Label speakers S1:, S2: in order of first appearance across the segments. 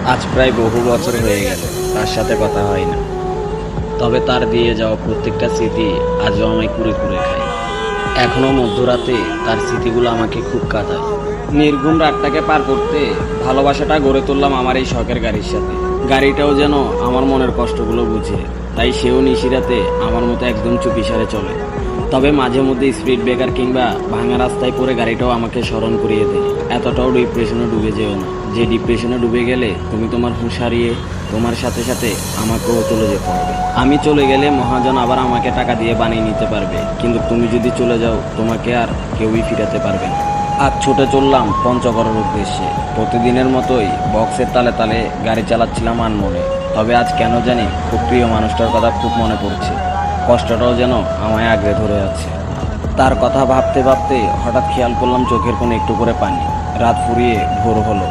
S1: আজ প্রায় বহু বছর হয়ে গেল তার সাথে কথা হয় না। তবে তার দিয়ে যাওয়া প্রত্যেকটা স্মৃতি আজও আমায় কুরে কুরে খায়। এখনো মধ্যরাতে তার স্মৃতিগুলো আমাকে খুব কাঁদায়। নির্ঘুম রাতটাকে পার করতে ভালোবাসাটা গড়ে তুললাম আমার এই শখের গাড়ির সাথে। গাড়িটাও যেন আমার মনের কষ্টগুলো বুঝে, তাই সেও নিশিরাতে আমার মতো একদম চুপিসারে চলে। তবে মাঝে মধ্যে স্পিড ব্রেকার কিংবা ভাঙা রাস্তায় পড়ে গাড়িটাও আমাকে স্মরণ করিয়ে দেয়, এতটাও ডিপ্রেশনে ডুবে যেও না। যে ডিপ্রেশনে ডুবে গেলে তুমি তোমার হুঁশ হারিয়ে তোমার সাথে সাথে আমাকেও চলে যেতে হবে। আমি চলে গেলে মহাজন আবার আমাকে টাকা দিয়ে বানিয়ে নিতে পারবে, কিন্তু তুমি যদি চলে যাও তোমাকে আর কেউই ফিরাতে পারবে না। আজ ছুটে চললাম পঞ্চগড়ের উদ্দেশ্যে। প্রতিদিনের মতোই বক্সের তালে তালে গাড়ি চালাচ্ছিলাম আনমনে। তবে আজ কেন জানি খুব প্রিয় মানুষটার কথা খুব মনে পড়ছে। কষ্টটাও যেন আমায় আগড়ে ধরে আছে। তার কথা ভাবতে ভাবতে হঠাৎ খেয়াল করলাম চোখের কোণে একটু করে পানি। রাত ফুরিয়ে ভোর হলো।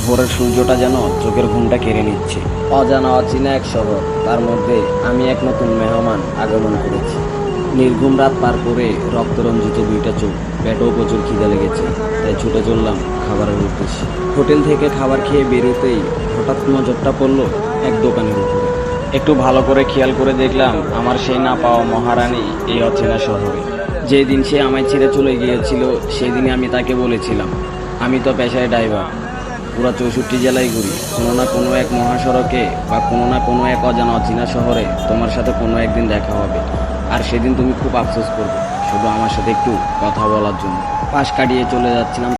S1: ভোরের সূর্যটা যেন চোখের ঘুমটা কেড়ে নিচ্ছে। অজানা অচেনা এক শহর, তার মধ্যে আমি এক নতুন মেহমান আগমন করেছি। নির্ঘুম রাত পার করে রক্তরঞ্জিত দুইটা চোখ, পেটেও প্রচুর খিদে লেগেছে, তাই ছুটে চললাম খাবারের উদ্দেশ্যে। হোটেল থেকে খাবার খেয়ে বেরোতেই হঠাৎ নজরটা পড়লো এক দোকানের উপরে। একটু ভালো করে খেয়াল করে দেখলাম আমার সেই না পাওয়া মহারানী এই অচেনা শহরে। যেই দিন সে আমায় ছেড়ে চলে গিয়েছিল সেই দিনে আমি তাকে বলেছিলাম, আমি তো পেশায় ড্রাইভার, পুরো 64 জেলায় ঘুরি, কোনো না কোনো এক মহাসড়কে বা কোনো না কোনো এক অজানা অচেনা শহরে তোমার সাথে কোনো একদিন দেখা হবে। আর সেদিন তুমি খুব আফসোস করবে, শুধু আমার সাথে একটু কথা বলার জন্য। পাশ কাটিয়ে চলে যাচ্ছিলাম